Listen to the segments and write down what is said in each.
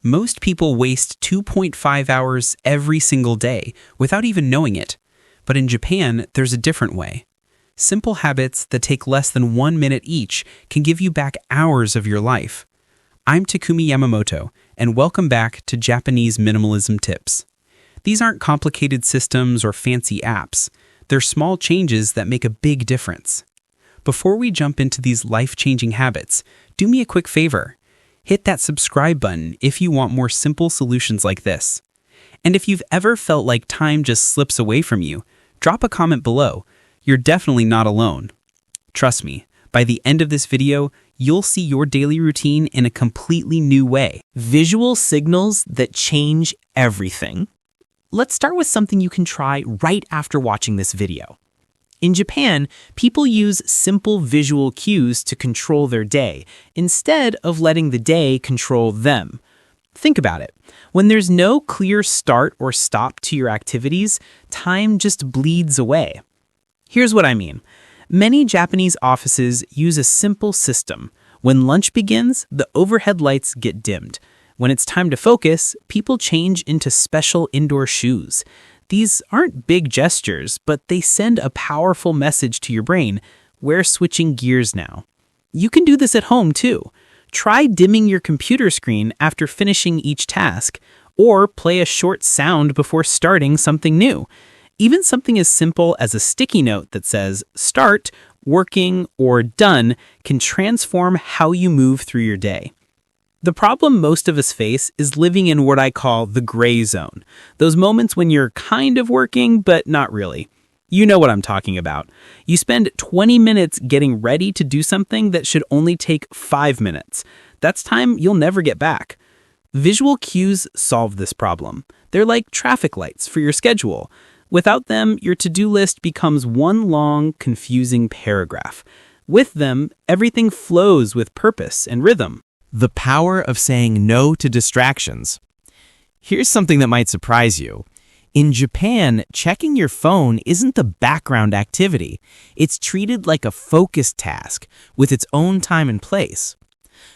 Most people waste 2.5 hours every single day without even knowing it. But in Japan, there's a different way. Simple habits that take less than 1 minute each can give you back hours of your life. I'm Takumi Yamamoto, and welcome back to Japanese Minimalism Tips. These aren't complicated systems or fancy apps. They're small changes that make a big difference. Before we jump into these life-changing habits, do me a quick favor. Hit that subscribe button if you want more simple solutions like this. And if you've ever felt like time just slips away from you, drop a comment below. You're definitely not alone. Trust me, by the end of this video, you'll see your daily routine in a completely new way. Visual signals that change everything. Let's start with something you can try right after watching this video. In Japan, people use simple visual cues to control their day, instead of letting the day control them. Think about it. When there's no clear start or stop to your activities, time just bleeds away. Here's what I mean. Many Japanese offices use a simple system. When lunch begins, the overhead lights get dimmed. When it's time to focus, people change into special indoor shoes. These aren't big gestures, but they send a powerful message to your brain. We're switching gears now. You can do this at home too. Try dimming your computer screen after finishing each task, or play a short sound before starting something new. Even something as simple as a sticky note that says "Start," "Working," or "Done" can transform how you move through your day. The problem most of us face is living in what I call the gray zone. Those moments when you're kind of working, but not really. You know what I'm talking about. You spend 20 minutes getting ready to do something that should only take 5 minutes. That's time you'll never get back. Visual cues solve this problem. They're like traffic lights for your schedule. Without them, your to-do list becomes one long, confusing paragraph. With them, everything flows with purpose and rhythm. The power of saying no to distractions. Here's something that might surprise you. In Japan, checking your phone isn't the background activity. It's treated like a focused task with its own time and place.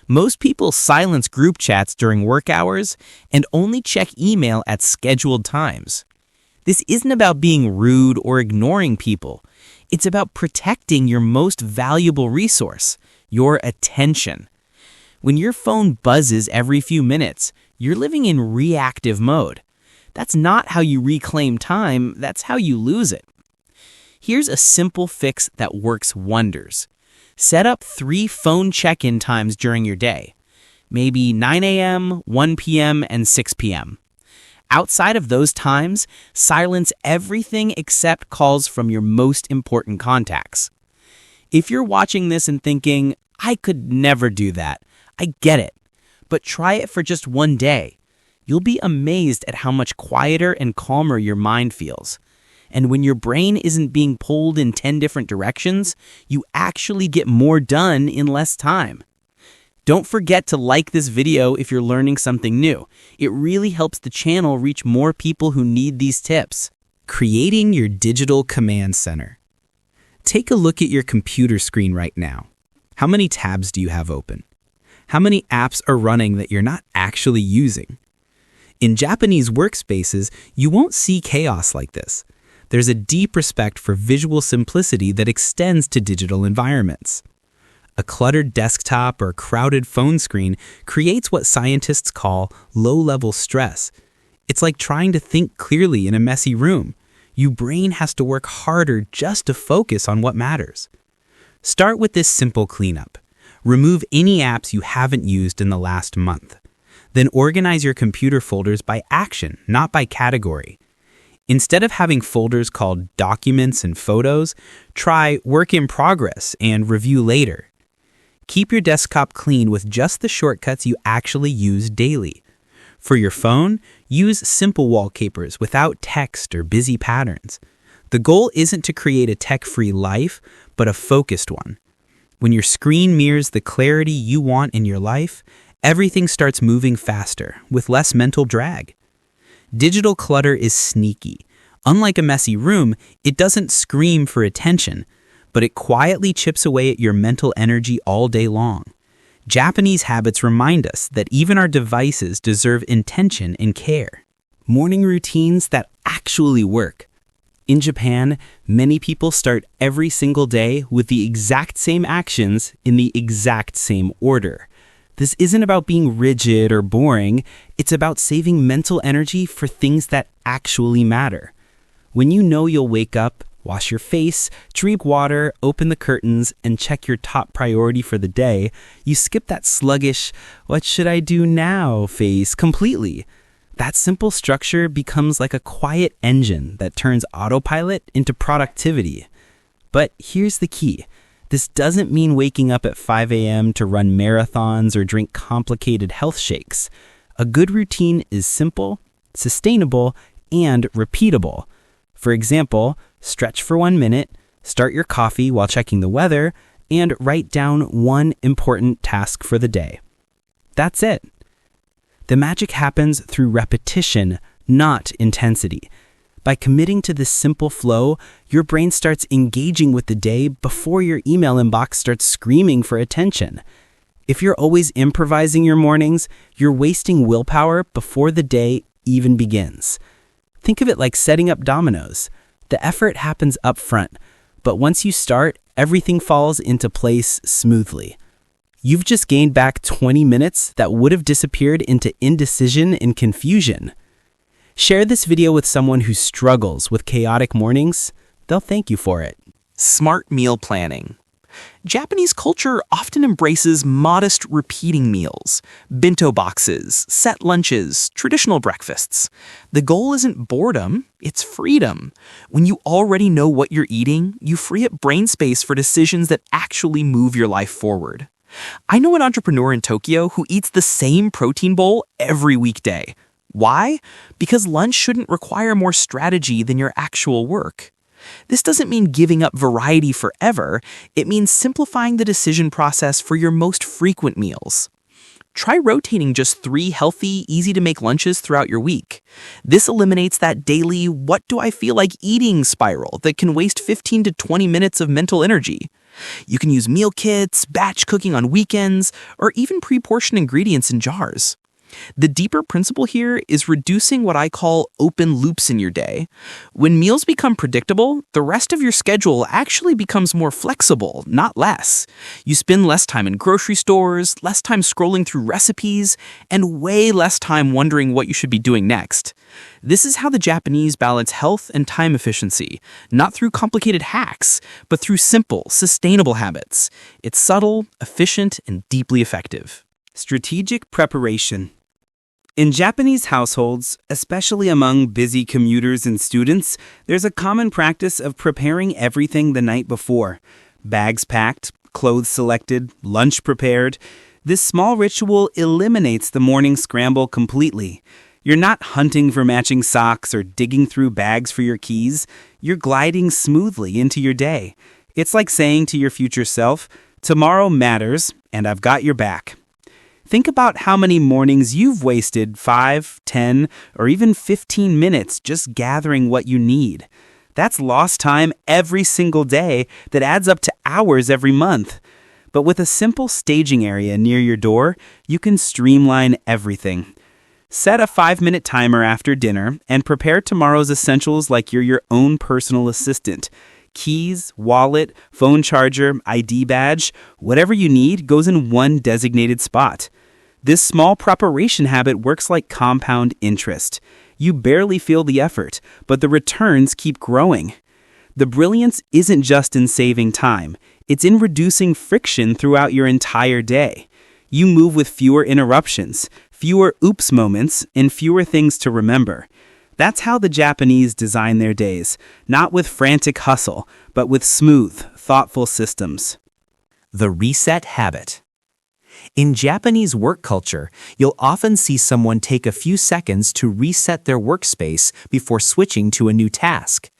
Most people silence group chats during work hours and only check email at scheduled times. This isn't about being rude or ignoring people. It's about protecting your most valuable resource, your attention. When your phone buzzes every few minutes, you're living in reactive mode. That's not how you reclaim time, that's how you lose it. Here's a simple fix that works wonders. Set up 3 phone check-in times during your day. Maybe 9 a.m., 1 p.m., and 6 p.m. Outside of those times, silence everything except calls from your most important contacts. If you're watching this and thinking, I could never do that, I get it, but try it for just one day. You'll be amazed at how much quieter and calmer your mind feels. And when your brain isn't being pulled in 10 different directions, you actually get more done in less time. Don't forget to like this video if you're learning something new. It really helps the channel reach more people who need these tips. Creating your digital command center. Take a look at your computer screen right now. How many tabs do you have open? How many apps are running that you're not actually using? In Japanese workspaces, you won't see chaos like this. There's a deep respect for visual simplicity that extends to digital environments. A cluttered desktop or crowded phone screen creates what scientists call low-level stress. It's like trying to think clearly in a messy room. Your brain has to work harder just to focus on what matters. Start with this simple cleanup. Remove any apps you haven't used in the last month. Then organize your computer folders by action, not by category. Instead of having folders called Documents and Photos, try Work in Progress and Review Later. Keep your desktop clean with just the shortcuts you actually use daily. For your phone, use simple wallpapers without text or busy patterns. The goal isn't to create a tech-free life, but a focused one. When your screen mirrors the clarity you want in your life, everything starts moving faster, with less mental drag. Digital clutter is sneaky. Unlike a messy room, it doesn't scream for attention, but it quietly chips away at your mental energy all day long. Japanese habits remind us that even our devices deserve intention and care. Morning routines that actually work. In Japan, many people start every single day with the exact same actions in the exact same order. This isn't about being rigid or boring, it's about saving mental energy for things that actually matter. When you know you'll wake up, wash your face, drink water, open the curtains, and check your top priority for the day, you skip that sluggish, "what should I do now?" phase completely. That simple structure becomes like a quiet engine that turns autopilot into productivity. But here's the key. This doesn't mean waking up at 5 a.m. to run marathons or drink complicated health shakes. A good routine is simple, sustainable, and repeatable. For example, stretch for 1 minute, start your coffee while checking the weather, and write down one important task for the day. That's it. The magic happens through repetition, not intensity. By committing to this simple flow, your brain starts engaging with the day before your email inbox starts screaming for attention. If you're always improvising your mornings, you're wasting willpower before the day even begins. Think of it like setting up dominoes. The effort happens up front, but once you start, everything falls into place smoothly. You've just gained back 20 minutes that would have disappeared into indecision and confusion. Share this video with someone who struggles with chaotic mornings. They'll thank you for it. Smart meal planning. Japanese culture often embraces modest repeating meals, bento boxes, set lunches, traditional breakfasts. The goal isn't boredom, it's freedom. When you already know what you're eating, you free up brain space for decisions that actually move your life forward. I know an entrepreneur in Tokyo who eats the same protein bowl every weekday. Why? Because lunch shouldn't require more strategy than your actual work. This doesn't mean giving up variety forever. It means simplifying the decision process for your most frequent meals. Try rotating just 3 healthy, easy-to-make lunches throughout your week. This eliminates that daily "what do I feel like eating" spiral that can waste 15 to 20 minutes of mental energy. You can use meal kits, batch cooking on weekends, or even pre-portion ingredients in jars. The deeper principle here is reducing what I call open loops in your day. When meals become predictable, the rest of your schedule actually becomes more flexible, not less. You spend less time in grocery stores, less time scrolling through recipes, and way less time wondering what you should be doing next. This is how the Japanese balance health and time efficiency, not through complicated hacks, but through simple, sustainable habits. It's subtle, efficient, and deeply effective. Strategic preparation. In Japanese households, especially among busy commuters and students, there's a common practice of preparing everything the night before. Bags packed, clothes selected, lunch prepared. This small ritual eliminates the morning scramble completely. You're not hunting for matching socks or digging through bags for your keys. You're gliding smoothly into your day. It's like saying to your future self, "Tomorrow matters, and I've got your back." Think about how many mornings you've wasted 5, 10, or even 15 minutes just gathering what you need. That's lost time every single day that adds up to hours every month. But with a simple staging area near your door, you can streamline everything. Set a 5-minute timer after dinner and prepare tomorrow's essentials like you're your own personal assistant. Keys, wallet, phone charger, ID badge, whatever you need goes in one designated spot. This small preparation habit works like compound interest. You barely feel the effort, but the returns keep growing. The brilliance isn't just in saving time. It's in reducing friction throughout your entire day. You move with fewer interruptions, fewer oops moments, and fewer things to remember. That's how the Japanese design their days, not with frantic hustle, but with smooth, thoughtful systems. The reset habit. In Japanese work culture, you'll often see someone take a few seconds to reset their workspace before switching to a new task.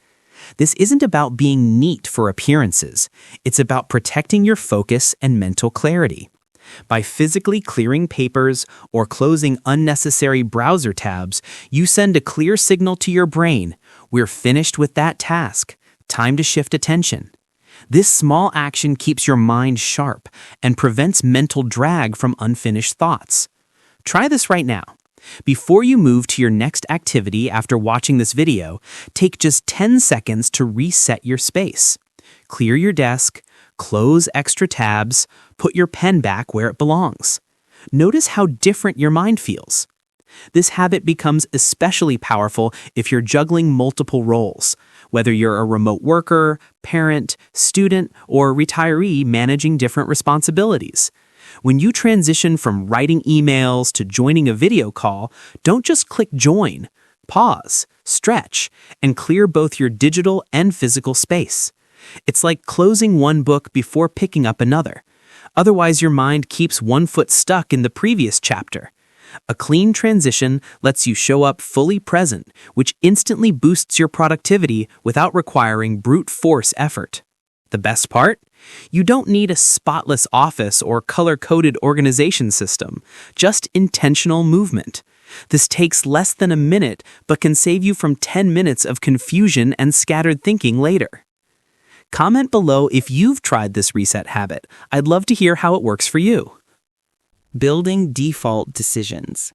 This isn't about being neat for appearances. It's about protecting your focus and mental clarity. By physically clearing papers or closing unnecessary browser tabs, you send a clear signal to your brain: we're finished with that task. Time to shift attention. This small action keeps your mind sharp and prevents mental drag from unfinished thoughts. Try this right now. Before you move to your next activity after watching this video, take just 10 seconds to reset your space. Clear your desk, close extra tabs, put your pen back where it belongs. Notice how different your mind feels. This habit becomes especially powerful if you're juggling multiple roles, whether you're a remote worker, parent, student, or retiree managing different responsibilities. When you transition from writing emails to joining a video call, don't just click join. Pause, stretch, and clear both your digital and physical space. It's like closing one book before picking up another. Otherwise, your mind keeps one foot stuck in the previous chapter. A clean transition lets you show up fully present, which instantly boosts your productivity without requiring brute force effort. The best part? You don't need a spotless office or color-coded organization system, just intentional movement. This takes less than a minute, but can save you from 10 minutes of confusion and scattered thinking later. Comment below if you've tried this reset habit. I'd love to hear how it works for you. Building default decisions.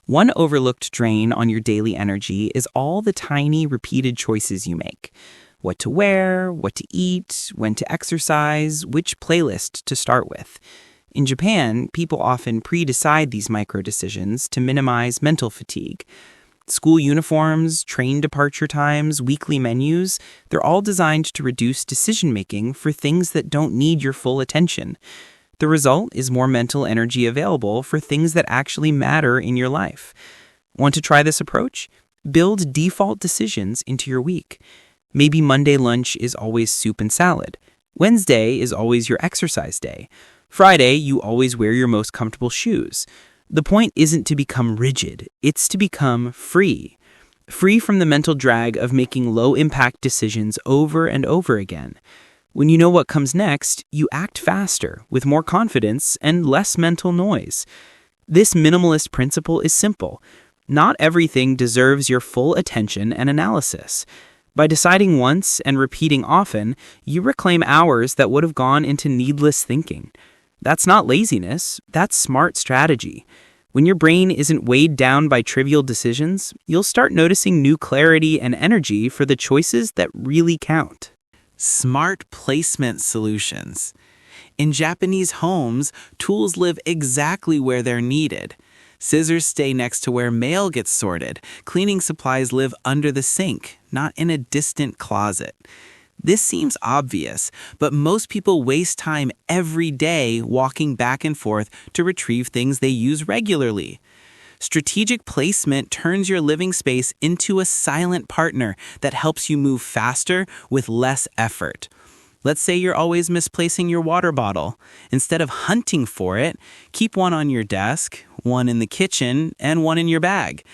One overlooked drain on your daily energy is all the tiny, repeated choices you make. What to wear, what to eat, when to exercise, which playlist to start with. In Japan, people often pre-decide these micro-decisions to minimize mental fatigue. School uniforms, train departure times, weekly menus, they're all designed to reduce decision-making for things that don't need your full attention. The result is more mental energy available for things that actually matter in your life. Want to try this approach? Build default decisions into your week. Maybe Monday lunch is always soup and salad. Wednesday is always your exercise day. Friday, you always wear your most comfortable shoes. The point isn't to become rigid, it's to become free. Free from the mental drag of making low-impact decisions over and over again. When you know what comes next, you act faster, with more confidence and less mental noise. This minimalist principle is simple. Not everything deserves your full attention and analysis. By deciding once and repeating often, you reclaim hours that would have gone into needless thinking. That's not laziness, that's smart strategy. When your brain isn't weighed down by trivial decisions, you'll start noticing new clarity and energy for the choices that really count. Smart placement solutions. In Japanese homes, tools live exactly where they're needed. Scissors stay next to where mail gets sorted. Cleaning supplies live under the sink, not in a distant closet. This seems obvious, but most people waste time every day walking back and forth to retrieve things they use regularly. Strategic placement turns your living space into a silent partner that helps you move faster with less effort. Let's say you're always misplacing your water bottle. Instead of hunting for it, keep one on your desk, one in the kitchen, and one in your bag.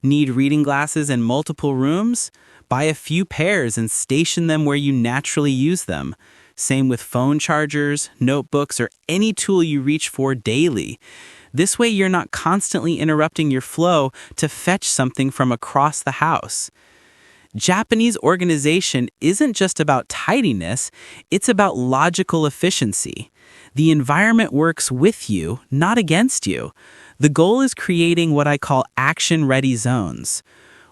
Need reading glasses in multiple rooms? Buy a few pairs and station them where you naturally use them. Same with phone chargers, notebooks, or any tool you reach for daily. This way you're not constantly interrupting your flow to fetch something from across the house. Japanese organization isn't just about tidiness, it's about logical efficiency. The environment works with you, not against you. The goal is creating what I call action-ready zones.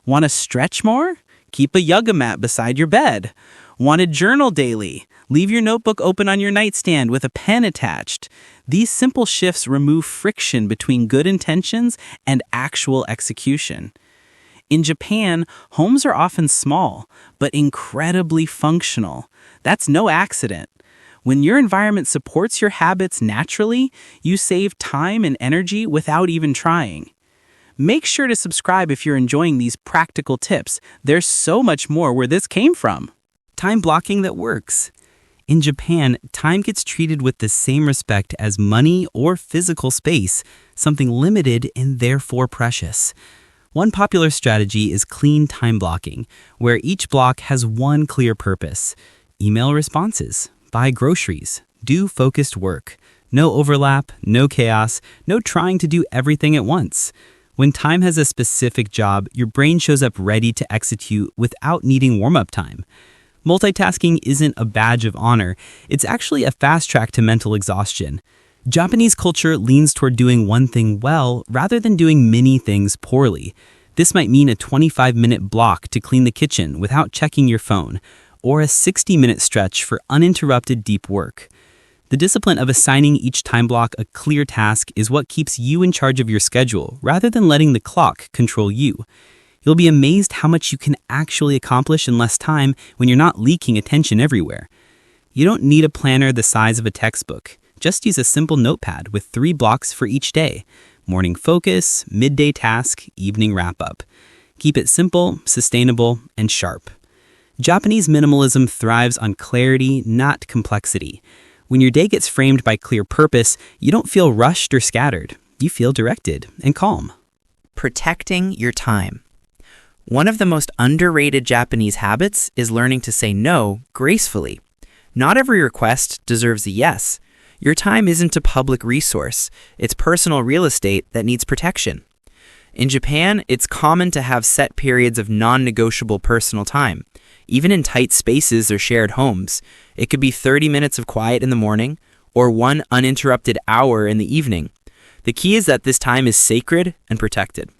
Want to stretch more? Keep a yoga mat beside your bed. Want to journal daily? Leave your notebook open on your nightstand with a pen attached. These simple shifts remove friction between good intentions and actual execution. In Japan, homes are often small, but incredibly functional. That's no accident. When your environment supports your habits naturally, you save time and energy without even trying. Make sure to subscribe if you're enjoying these practical tips. There's so much more where this came from. Time blocking that works. In Japan, time gets treated with the same respect as money or physical space, something limited and therefore precious. One popular strategy is clean time blocking, where each block has one clear purpose. Email responses, buy groceries, do focused work. No overlap, no chaos, no trying to do everything at once. When time has a specific job, your brain shows up ready to execute without needing warm-up time. Multitasking isn't a badge of honor. It's actually a fast track to mental exhaustion. Japanese culture leans toward doing one thing well rather than doing many things poorly. This might mean a 25-minute block to clean the kitchen without checking your phone, or a 60-minute stretch for uninterrupted deep work. The discipline of assigning each time block a clear task is what keeps you in charge of your schedule rather than letting the clock control you. You'll be amazed how much you can actually accomplish in less time when you're not leaking attention everywhere. You don't need a planner the size of a textbook. Just use a simple notepad with 3 blocks for each day: morning focus, midday task, evening wrap-up. Keep it simple, sustainable, and sharp. Japanese minimalism thrives on clarity, not complexity. When your day gets framed by clear purpose, you don't feel rushed or scattered. You feel directed and calm. Protecting your time. One of the most underrated Japanese habits is learning to say no gracefully. Not every request deserves a yes. Your time isn't a public resource. It's personal real estate that needs protection. In Japan, it's common to have set periods of non-negotiable personal time. Even in tight spaces or shared homes, it could be 30 minutes of quiet in the morning or 1 uninterrupted hour in the evening. The key is that this time is sacred and protected.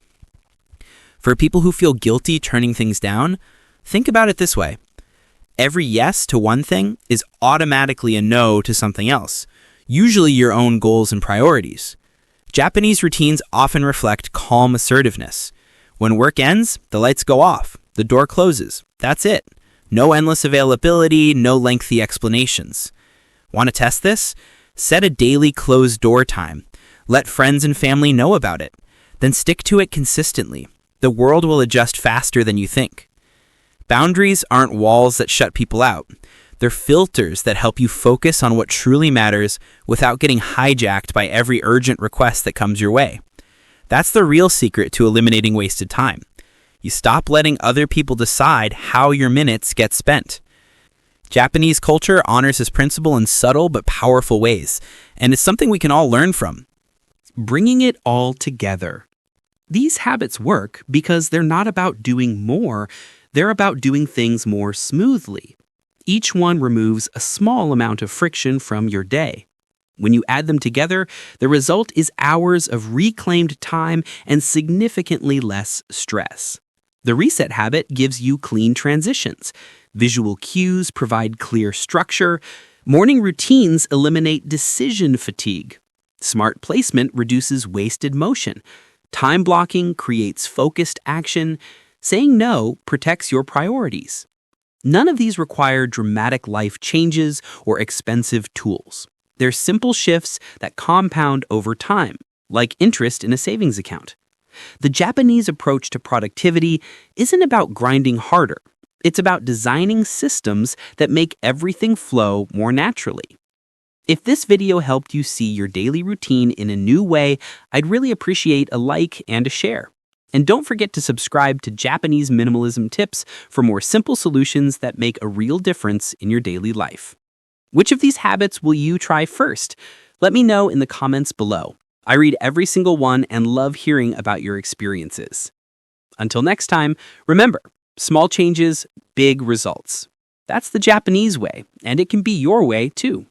For people who feel guilty turning things down, think about it this way. Every yes to one thing is automatically a no to something else, usually your own goals and priorities. Japanese routines often reflect calm assertiveness. When work ends, the lights go off, the door closes. That's it. No endless availability, no lengthy explanations. Want to test this? Set a daily closed door time. Let friends and family know about it. Then stick to it consistently. The world will adjust faster than you think. Boundaries aren't walls that shut people out. They're filters that help you focus on what truly matters without getting hijacked by every urgent request that comes your way. That's the real secret to eliminating wasted time. You stop letting other people decide how your minutes get spent. Japanese culture honors this principle in subtle but powerful ways, and it's something we can all learn from. Bringing it all together. These habits work because they're not about doing more, they're about doing things more smoothly. Each one removes a small amount of friction from your day. When you add them together, the result is hours of reclaimed time and significantly less stress. The reset habit gives you clean transitions. Visual cues provide clear structure. Morning routines eliminate decision fatigue. Smart placement reduces wasted motion. Time blocking creates focused action. Saying no protects your priorities. None of these require dramatic life changes or expensive tools. They're simple shifts that compound over time, like interest in a savings account. The Japanese approach to productivity isn't about grinding harder. It's about designing systems that make everything flow more naturally. If this video helped you see your daily routine in a new way, I'd really appreciate a like and a share. And don't forget to subscribe to Japanese Minimalism Tips for more simple solutions that make a real difference in your daily life. Which of these habits will you try first? Let me know in the comments below. I read every single one and love hearing about your experiences. Until next time, remember, small changes, big results. That's the Japanese way, and it can be your way too.